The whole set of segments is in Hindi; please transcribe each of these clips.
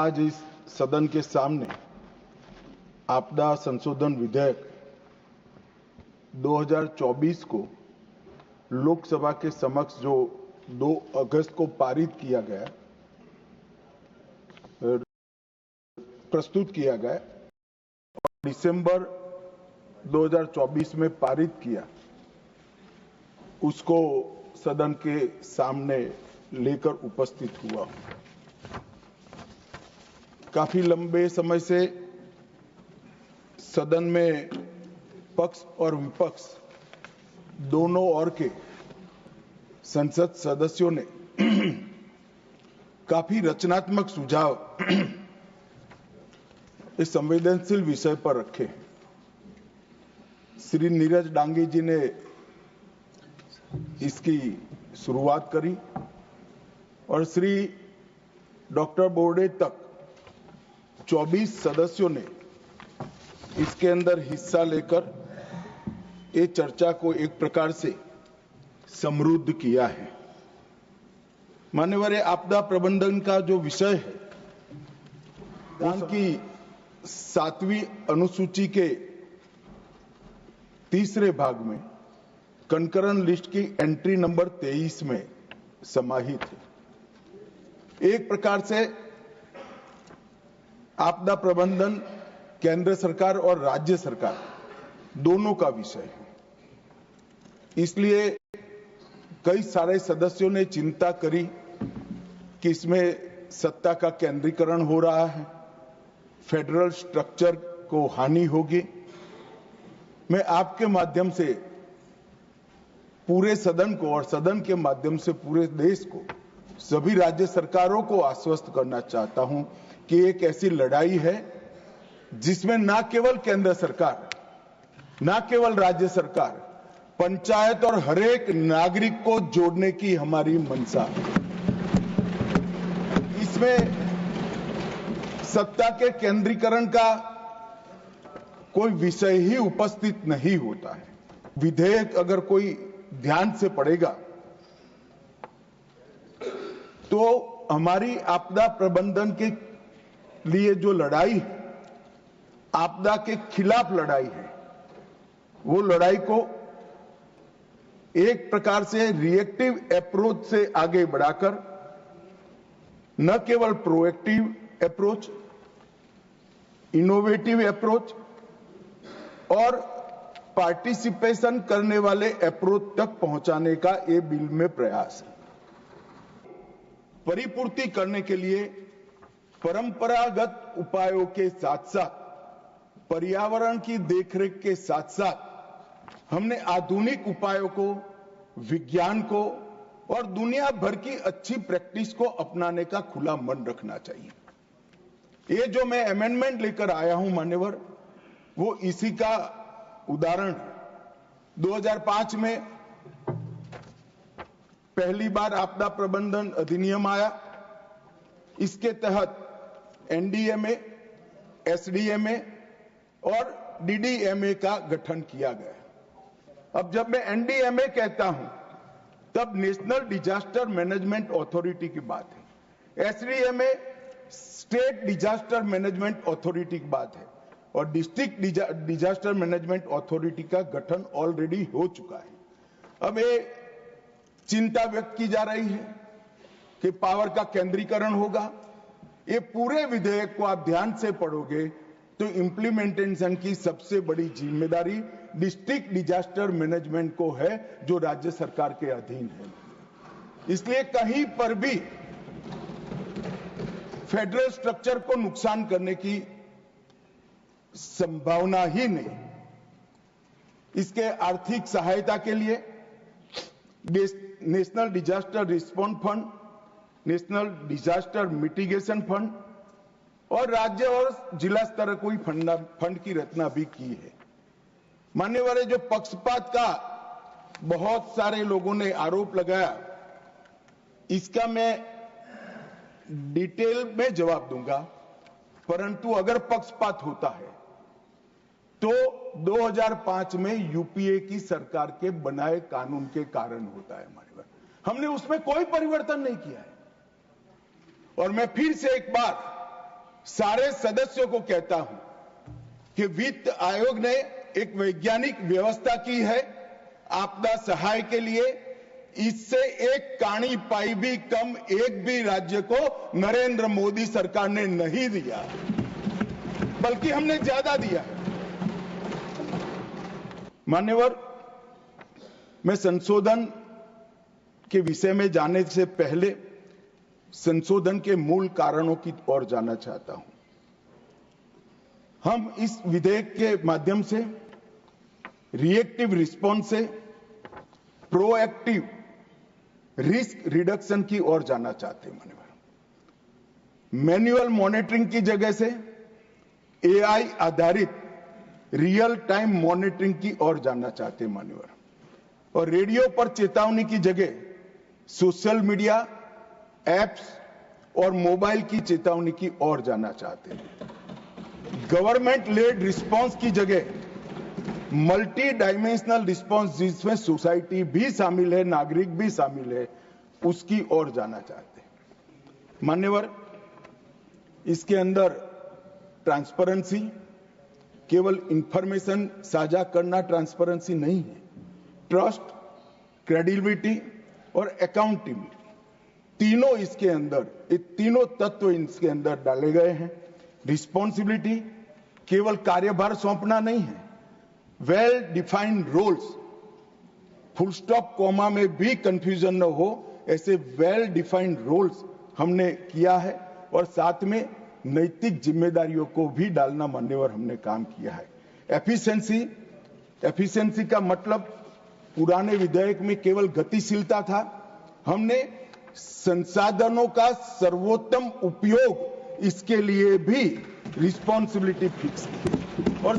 आज इस सदन के सामने आपदा संशोधन विधेयक 2024 को लोकसभा के समक्ष जो 2 अगस्त को पारित किया गया, प्रस्तुत किया गया और दिसंबर 2024 में पारित किया, उसको सदन के सामने लेकर उपस्थित हुआ। काफी लंबे समय से सदन में पक्ष और विपक्ष दोनों ओर के संसद सदस्यों ने काफी रचनात्मक सुझाव इस संवेदनशील विषय पर रखे। श्री नीरज डांगी जी ने इसकी शुरुआत करी और श्री डॉक्टर बोर्डे तक 24 सदस्यों ने इसके अंदर हिस्सा लेकर ये चर्चा को एक प्रकार से समृद्ध किया है। माननीय आपदा प्रबंधन का जो विषय है, उनकी 7वीं अनुसूची के तीसरे भाग में कंकरन लिस्ट की एंट्री नंबर 23 में समाहित है। एक प्रकार से आपदा प्रबंधन केंद्र सरकार और राज्य सरकार दोनों का विषय है। इसलिए कई सारे सदस्यों ने चिंता करी कि इसमें सत्ता का केंद्रीकरण हो रहा है, फेडरल स्ट्रक्चर को हानि होगी। मैं आपके माध्यम से पूरे सदन को और सदन के माध्यम से पूरे देश को, सभी राज्य सरकारों को आश्वस्त करना चाहता हूं कि एक ऐसी लड़ाई है जिसमें ना केवल केंद्र सरकार, ना केवल राज्य सरकार, पंचायत और हरेक नागरिक को जोड़ने की हमारी मंशा है। इसमें सत्ता के केंद्रीकरण का कोई विषय ही उपस्थित नहीं होता है। विधेयक अगर कोई ध्यान से पढ़ेगा तो हमारी आपदा प्रबंधन के लिए जो लड़ाई है, आपदा के खिलाफ लड़ाई है, वो लड़ाई को एक प्रकार से रिएक्टिव अप्रोच से आगे बढ़ाकर न केवल प्रोएक्टिव अप्रोच, इनोवेटिव अप्रोच और पार्टिसिपेशन करने वाले अप्रोच तक पहुंचाने का ये बिल में प्रयास है। परिपूर्ति करने के लिए परंपरागत उपायों के साथ साथ, पर्यावरण की देखरेख के साथ साथ हमने आधुनिक उपायों को, विज्ञान को और दुनिया भर की अच्छी प्रैक्टिस को अपनाने का खुला मन रखना चाहिए। ये जो मैं अमेंडमेंट लेकर आया हूं मान्यवर, वो इसी का उदाहरण है। 2005 में पहली बार आपदा प्रबंधन अधिनियम आया। इसके तहत एनडीएमए, एसडीएमए और डीडीएमए का गठन किया गया। अब जब मैं एनडीएमए कहता हूं तब नेशनल डिजास्टर मैनेजमेंट अथॉरिटी की बात है, SDMA state disaster management authority की बात है और डिस्ट्रिक्ट डिजास्टर मैनेजमेंट अथॉरिटी का गठन ऑलरेडी हो चुका है। अब ये चिंता व्यक्त की जा रही है कि पावर का केंद्रीकरण होगा। ये पूरे विधेयक को आप ध्यान से पढ़ोगे तो इंप्लीमेंटेशन की सबसे बड़ी जिम्मेदारी डिस्ट्रिक्ट डिजास्टर मैनेजमेंट को है, जो राज्य सरकार के अधीन है। इसलिए कहीं पर भी फेडरल स्ट्रक्चर को नुकसान करने की संभावना ही नहीं। इसके आर्थिक सहायता के लिए national disaster response fund, national disaster mitigation fund और राज्य और जिला स्तर कोई फंड की रचना भी की है। मान्यवर, जो पक्षपात का बहुत सारे लोगों ने आरोप लगाया, इसका मैं डिटेल में जवाब दूंगा, परंतु अगर पक्षपात होता है तो 2005 में यूपीए की सरकार के बनाए कानून के कारण होता है। मान्यवर, हमने उसमें कोई परिवर्तन नहीं किया है। और मैं फिर से एक बार सारे सदस्यों को कहता हूं कि वित्त आयोग ने एक वैज्ञानिक व्यवस्था की है आपदा सहाय के लिए। इससे एक काणी पाई भी कम एक भी राज्य को नरेंद्र मोदी सरकार ने नहीं दिया, बल्कि हमने ज्यादा दिया। मान्यवर, मैं संशोधन के विषय में जाने से पहले संशोधन के मूल कारणों की ओर जाना चाहता हूं। हम इस विधेयक के माध्यम से रिएक्टिव रिस्पॉन्स से प्रोएक्टिव रिस्क रिडक्शन की ओर जाना चाहते हैं। मान्यवर, मैन्युअल मॉनिटरिंग की जगह से एआई आधारित रियल टाइम मॉनिटरिंग की ओर जाना चाहते हैं। मान्यवर, और रेडियो पर चेतावनी की जगह सोशल मीडिया एप्स और मोबाइल की चेतावनी की ओर जाना चाहते हैं। गवर्नमेंट लेड रिस्पांस की जगह मल्टी डायमेंशनल रिस्पांस, जिसमें सोसाइटी भी शामिल है, नागरिक भी शामिल है, उसकी ओर जाना चाहते हैं। मान्यवर, इसके अंदर ट्रांसपेरेंसी, केवल इंफॉर्मेशन साझा करना ट्रांसपेरेंसी नहीं है। ट्रस्ट, क्रेडिबिलिटी और अकाउंटेबिलिटी, तीनों इसके अंदर, ये तीनों तत्व इसके अंदर डाले गए हैं। रिस्पॉन्सिबिलिटी केवल कार्यभार सौंपना नहीं है, well defined roles, full stop comma में भी कंफ्यूजन न हो, ऐसे वेल डिफाइंड रोल्स हमने किया है। और साथ में नैतिक जिम्मेदारियों को भी डालना मान्यवर हमने काम किया है। एफिशिएंसी का मतलब पुराने विधेयक में केवल गतिशीलता था, हमने संसाधनों का सर्वोत्तम उपयोग, इसके लिए भी रिस्पॉन्सिबिलिटी फिक्स की। और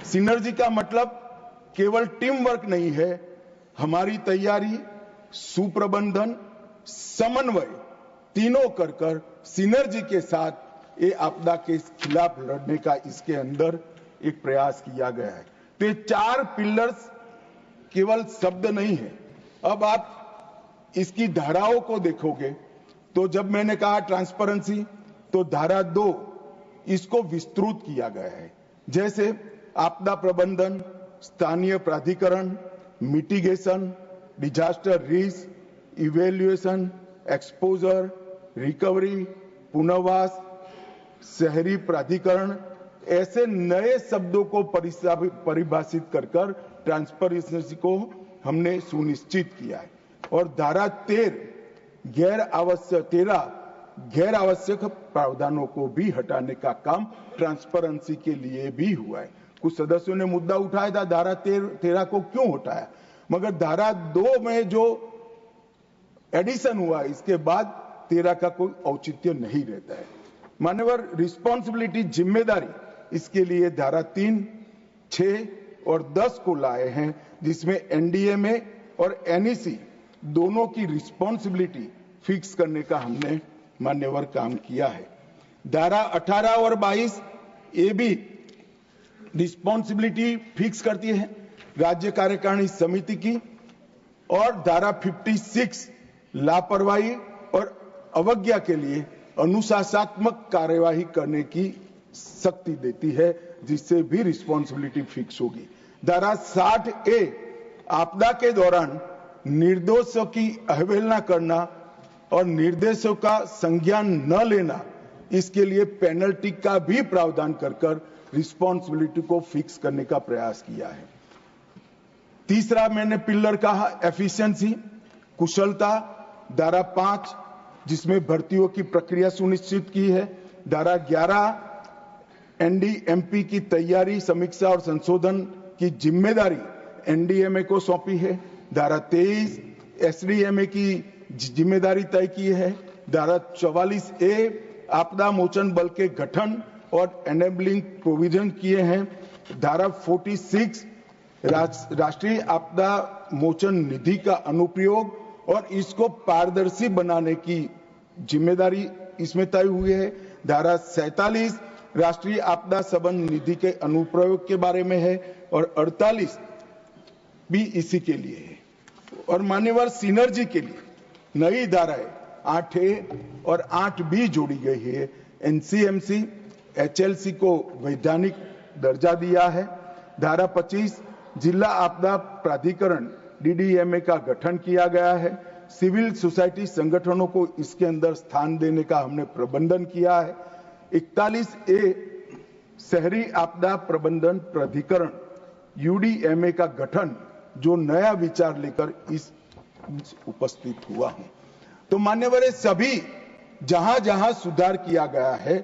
सिनर्जी का मतलब केवल टीम वर्क नहीं है, हमारी तैयारी, सुप्रबंधन, समन्वय तीनों कर सिनर्जी के साथ ये आपदा के खिलाफ लड़ने का इसके अंदर एक प्रयास किया गया है। तो ये 4 पिलर्स केवल शब्द नहीं है। अब आप इसकी धाराओं को देखोगे तो जब मैंने कहा ट्रांसपेरेंसी, तो धारा 2 इसको विस्तृत किया गया है, जैसे आपदा प्रबंधन, स्थानीय प्राधिकरण, mitigation, disaster risk, evaluation, exposure, recovery, पुनर्वास, शहरी प्राधिकरण, ऐसे नए शब्दों को परिभाषित कर ट्रांसपेरेंसी को हमने सुनिश्चित किया है। और धारा 13 गैर आवश्यक प्रावधानों को भी हटाने का काम ट्रांसपेरेंसी के लिए भी हुआ है। कुछ सदस्यों ने मुद्दा उठाया था धारा 13 को क्यों हटाया, मगर धारा 2 में जो एडिशन हुआ, इसके बाद 13 का कोई औचित्य नहीं रहता है। मान्यवर, रिस्पॉन्सिबिलिटी, जिम्मेदारी, इसके लिए धारा 3, 6 और 10 को लाए हैं, जिसमें एनडीएमए और एनईसी दोनों की रिस्पॉन्सिबिलिटी फिक्स करने का हमने मान्यवर काम किया है। धारा 18 और 22 ये भी रिस्पॉन्सिबिलिटी फिक्स करती है राज्य कार्यकारिणी समिति की। और धारा 56 लापरवाही और अवज्ञा के लिए अनुशासनात्मक कार्यवाही करने की शक्ति देती है, जिससे भी रिस्पॉन्सिबिलिटी फिक्स होगी। धारा 60A आपदा के दौरान निर्दोषों की अवहेलना करना और निर्देशों का संज्ञान न लेना, इसके लिए पेनल्टी का भी प्रावधान कर रिस्पॉन्सिबिलिटी को फिक्स करने का प्रयास किया है। तीसरा मैंने पिलर कहा एफिशिएंसी, कुशलता, धारा 5 जिसमें भर्तियों की प्रक्रिया सुनिश्चित की है। धारा 11 एनडीएमपी की तैयारी, समीक्षा और संशोधन की जिम्मेदारी एनडीएमए को सौंपी है। धारा 23 एसडीएमए की जिम्मेदारी तय की है। धारा 44A आपदा मोचन बल के गठन और एनेबलिंग प्रोविजन किए हैं। धारा 46 राष्ट्रीय आपदा मोचन निधि का अनुप्रयोग और इसको पारदर्शी बनाने की जिम्मेदारी इसमें तय हुई है। धारा 47 राष्ट्रीय आपदा संबंध निधि के अनुप्रयोग के बारे में है और 48 भी इसी के लिए है। और मान्यवर, सिनर्जी के लिए नई धाराएं 8A और 8B जोड़ी गई है, एनसीएमसी, एचएलसी को वैधानिक दर्जा दिया है। धारा 25 जिला आपदा प्राधिकरण डीडीएमए का गठन किया गया है। सिविल सोसाइटी संगठनों को इसके अंदर स्थान देने का हमने प्रबंधन किया है। 41A शहरी आपदा प्रबंधन प्राधिकरण यूडीएमए का गठन, जो नया विचार लेकर इस उपस्थित हुआ हूं। तो मान्यवर, सभी जहां जहां सुधार किया गया है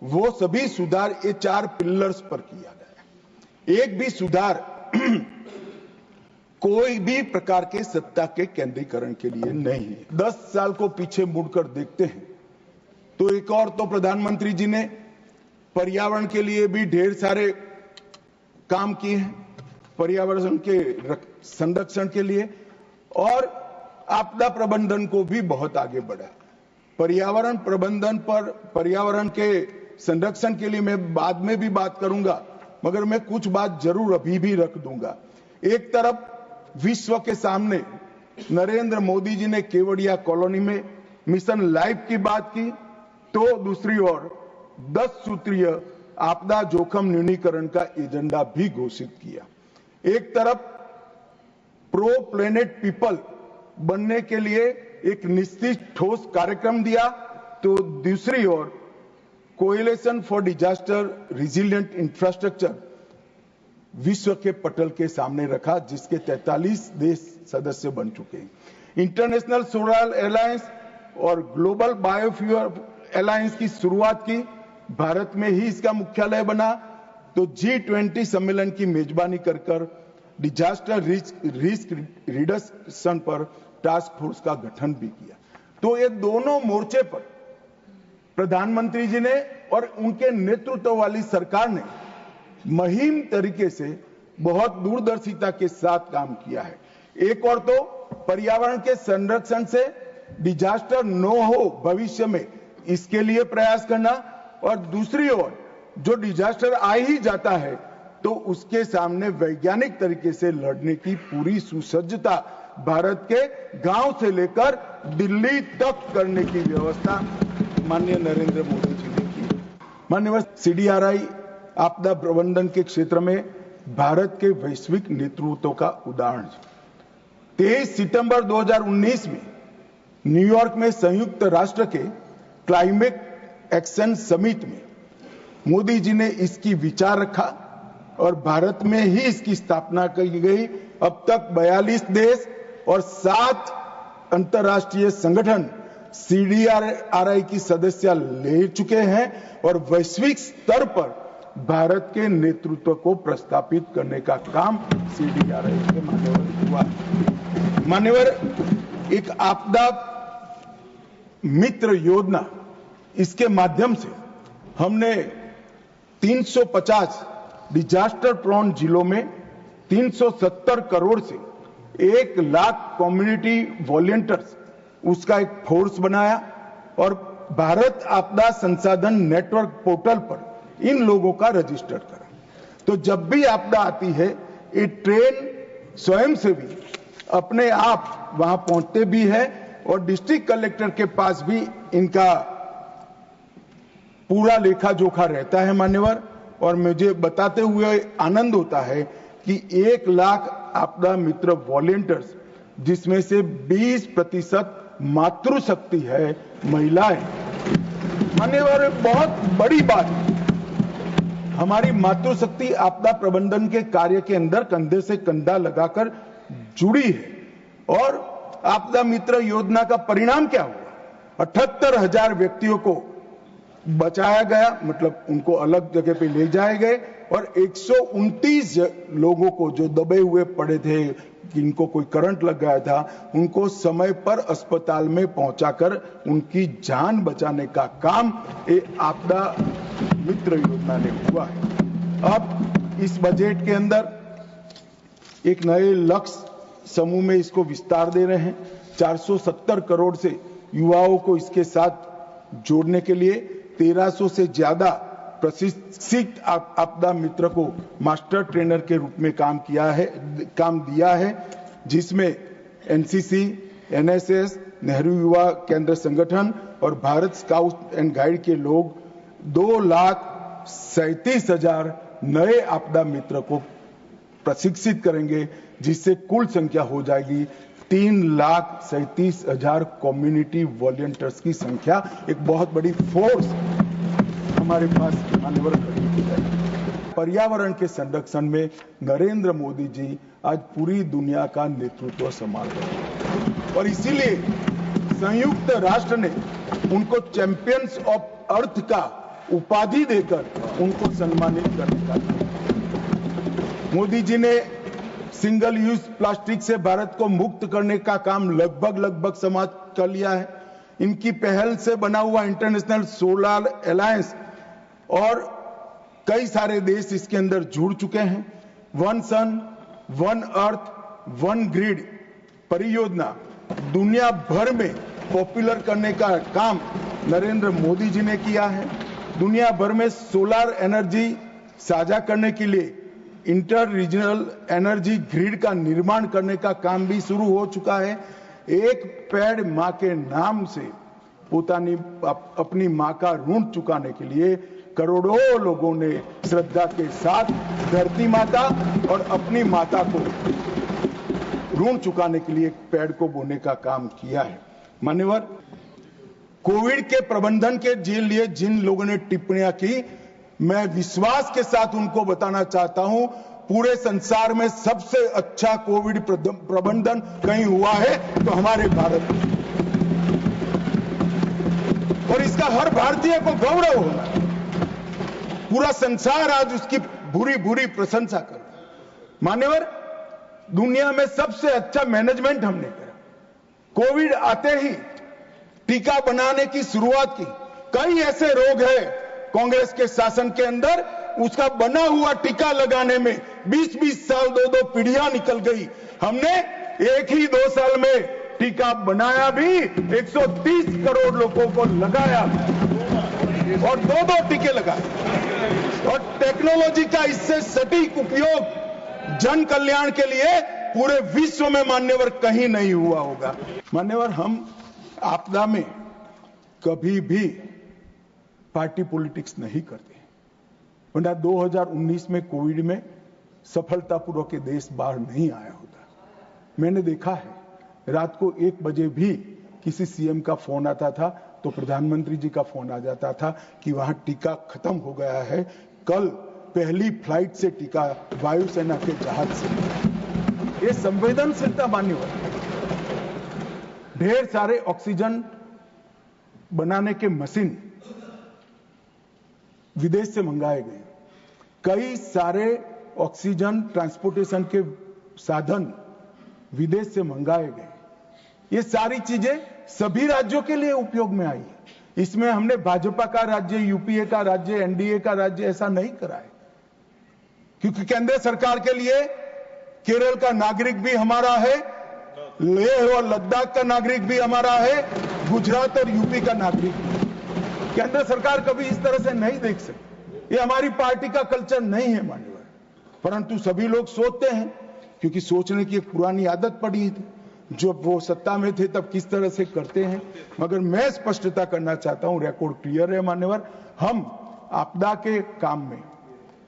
वो सभी सुधार ये 4 पिलर्स पर किया गया है। एक भी सुधार कोई भी प्रकार के सत्ता के केंद्रीकरण के लिए नहीं है। 10 साल को पीछे मुड़कर देखते हैं तो एक और तो प्रधानमंत्री जी ने पर्यावरण के लिए भी ढेर सारे काम किए हैं, पर्यावरण के संरक्षण के लिए, और आपदा प्रबंधन को भी बहुत आगे बढ़ा। पर्यावरण प्रबंधन पर, पर्यावरण के संरक्षण के लिए मैं बाद में भी बात करूंगा, मगर मैं कुछ बात जरूर अभी भी रख दूंगा। एक तरफ विश्व के सामने नरेंद्र मोदी जी ने केवड़िया कॉलोनी में मिशन लाइफ की बात की, तो दूसरी ओर 10 सूत्रीय आपदा जोखिम न्यूनीकरण का एजेंडा भी घोषित किया। एक तरफ प्रो प्लेनेट पीपल बनने के लिए एक निश्चित ठोस कार्यक्रम दिया, तो दूसरी ओर coalition for disaster resilient infrastructure विश्व के पटल के सामने रखा, जिसके 43 देश सदस्य बन चुके हैं। इंटरनेशनल सोलर अलायंस और ग्लोबल बायोफ्यूल अलायंस की शुरुआत की, भारत में ही इसका मुख्यालय बना। तो G20 सम्मेलन की मेजबानी कर डिजास्टर रिस्क रिडक्शन पर टास्क फोर्स का गठन भी किया। तो ये दोनों मोर्चे पर प्रधानमंत्री जी ने और उनके नेतृत्व वाली सरकार ने मुहिम तरीके से बहुत दूरदर्शिता के साथ काम किया है। एक और तो पर्यावरण के संरक्षण से डिजास्टर न हो भविष्य में, इसके लिए प्रयास करना, और दूसरी ओर जो डिजास्टर आ ही जाता है तो उसके सामने वैज्ञानिक तरीके से लड़ने की पूरी सुसज्जता भारत के गांव से लेकर दिल्ली तक करने की व्यवस्था माननीय नरेंद्र मोदी जी ने की। माननीय CDRI आपदा प्रबंधन के क्षेत्र में भारत के वैश्विक नेतृत्व का उदाहरण। 23 सितंबर 2019 में न्यूयॉर्क में संयुक्त राष्ट्र के क्लाइमेट एक्शन समिट में मोदी जी ने इसकी विचार रखा और भारत में ही इसकी स्थापना की गई। अब तक 42 देश और 7 अंतर्राष्ट्रीय संगठन CDRI की सदस्य ले चुके हैं और वैश्विक स्तर पर भारत के नेतृत्व को प्रस्तापित करने का काम CDRI के माध्यम हुआ। मान्यवर, एक आपदा मित्र योजना, इसके माध्यम से हमने 350 डिजास्टर प्रोन जिलों में 370 करोड़ से 1 लाख कम्युनिटी वॉलंटियर्स, उसका एक फोर्स बनाया और भारत आपदा संसाधन नेटवर्क पोर्टल पर इन लोगों का रजिस्टर करा। तो जब भी आपदा आती है, ये ट्रेन स्वयं से भी अपने आप वहां पहुंचते भी है और डिस्ट्रिक्ट कलेक्टर के पास भी इनका पूरा लेखा जोखा रहता है मान्यवर। और मुझे बताते हुए आनंद होता है कि 1 लाख आपदा मित्र वॉलंटियर्स, जिसमें से 20% मातृशक्ति है, महिलाएं। मान्यवर, बहुत बड़ी बात, हमारी मातृशक्ति आपदा प्रबंधन के कार्य के अंदर कंधे से कंधा लगाकर जुड़ी है। और आपदा मित्र योजना का परिणाम क्या हुआ? 78,000 व्यक्तियों को बचाया गया, मतलब उनको अलग जगह पे ले जाए गए, और 129 लोगों को जो दबे हुए पड़े थे, जिनको कोई करंट लग गया था, उनको समय पर अस्पताल में पहुंचाकर उनकी जान बचाने का काम ये आपदा मित्र योजना ने हुआ है। अब इस बजट के अंदर एक नए लक्ष्य समूह में इसको विस्तार दे रहे हैं। 470 करोड़ से युवाओं को इसके साथ जोड़ने के लिए 1300 से ज्यादा प्रशिक्षित आपदा मित्र को मास्टर ट्रेनर के रूप में काम दिया है, जिसमें NCC, NSS, नेहरू युवा केंद्र संगठन और भारत स्काउट एंड गाइड के लोग 2,37,000 नए आपदा मित्र को प्रशिक्षित करेंगे, जिससे कुल संख्या हो जाएगी 3,37,000 कम्युनिटी वॉलंटियर्स की संख्या। एक बहुत बड़ी फोर्स हमारे पास मान्यवर खड़ी की जाएगी। पर्यावरण के संरक्षण में नरेंद्र मोदी जी आज पूरी दुनिया का नेतृत्व संभाल रहे हैं और इसीलिए संयुक्त राष्ट्र ने उनको चैंपियंस ऑफ अर्थ का उपाधि देकर उनको सम्मानित करने का मोदी जी ने सिंगल यूज प्लास्टिक से भारत को मुक्त करने का काम लगभग समाप्त कर लिया है। इनकी पहल से बना हुआ इंटरनेशनल सोलर अलायंस और कई सारे देश इसके अंदर जुड़ चुके हैं। One sun one earth one grid परियोजना दुनिया भर में पॉपुलर करने का काम नरेंद्र मोदी जी ने किया है। दुनिया भर में सोलर एनर्जी साझा करने के लिए इंटर रीजनल एनर्जी ग्रिड का निर्माण करने का काम भी शुरू हो चुका है। एक पेड़ मां के नाम से अपनी मां का ऋण चुकाने के लिए करोड़ों लोगों ने श्रद्धा के साथ धरती माता और अपनी माता को ऋण चुकाने के लिए पेड़ को बोने का काम किया है। मान्यवर, कोविड के प्रबंधन के लिए जिन लोगों ने टिप्पणियां की, मैं विश्वास के साथ उनको बताना चाहता हूं, पूरे संसार में सबसे अच्छा कोविड प्रबंधन कहीं हुआ है तो हमारे भारत में, और इसका हर भारतीय को गौरव होना है। पूरा संसार आज उसकी बुरी प्रशंसा कर रहा है। मान्यवर, दुनिया में सबसे अच्छा मैनेजमेंट हमने करा। कोविड आते ही टीका बनाने की शुरुआत की। कई ऐसे रोग हैं कांग्रेस के शासन के अंदर, उसका बना हुआ टीका लगाने में 20-20 साल 2 पीढ़ियां निकल गई। हमने एक ही 2 साल में टीका बनाया भी, 130 करोड़ लोगों को लगाया और 2 टीके लगाए। और टेक्नोलॉजी का इससे सटीक उपयोग जन कल्याण के लिए पूरे विश्व में मान्यवर कहीं नहीं हुआ होगा। मान्यवर, हम आपदा में कभी भी पार्टी पॉलिटिक्स नहीं करते, वरना 2019 में कोविड में सफलतापूर्वक के देश बाहर नहीं आया होता। मैंने देखा है, रात को 1 बजे भी किसी सीएम का फोन आता था तो प्रधानमंत्री जी का फोन आ जाता था कि वहां टीका खत्म हो गया है, कल पहली फ्लाइट से टीका वायुसेना के जहाज से। ये संवेदनशीलता मान्यवर। ढेर सारे ऑक्सीजन बनाने के मशीन विदेश से मंगाए गए, कई सारे ऑक्सीजन ट्रांसपोर्टेशन के साधन विदेश से मंगाए गए। ये सारी चीजें सभी राज्यों के लिए उपयोग में आई है। इसमें हमने भाजपा का राज्य, यूपीए का राज्य, एनडीए का राज्य ऐसा नहीं करा है, क्योंकि केंद्र सरकार के लिए केरल का नागरिक भी हमारा है, लेह और लद्दाख का नागरिक भी हमारा है, गुजरात और यूपी का नागरिक भी। केंद्र सरकार कभी इस तरह से नहीं देख सकती। ये हमारी पार्टी का कल्चर नहीं है मान्यवर, परंतु सभी लोग सोचते हैं, क्योंकि सोचने की एक पुरानी आदत पड़ी थी। जब वो सत्ता में थे तब किस तरह से करते हैं। मगर मैं स्पष्टता करना चाहता हूं, रिकॉर्ड क्लियर है मान्यवर, हम आपदा के काम में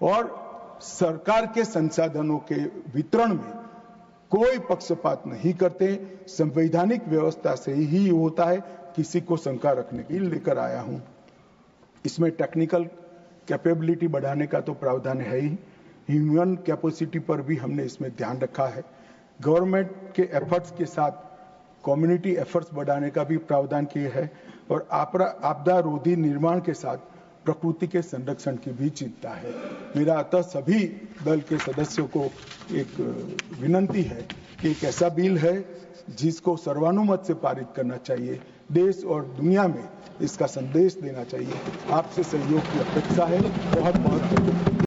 और सरकार के संसाधनों के वितरण में कोई पक्षपात नहीं करते। संवैधानिक व्यवस्था से ही होता है। किसी को शंका रखने की लेकर आया हूं। इसमें टेक्निकल कैपेबिलिटी बढ़ाने का तो प्रावधान है ही, ह्यूमन कैपेसिटी पर भी हमने इसमें ध्यान रखा है। गवर्नमेंट के एफर्ट्स के साथ कम्युनिटी एफर्ट्स बढ़ाने का भी प्रावधान किया है और आपदा रोधी निर्माण के साथ प्रकृति के संरक्षण की भी चिंता है। मेरा अतः सभी दल के सदस्यों को एक विनंती है कि एक ऐसा बिल है जिसको सर्वानुमत से पारित करना चाहिए, देश और दुनिया में इसका संदेश देना चाहिए। आपसे सहयोग की अपेक्षा है। बहुत बहुत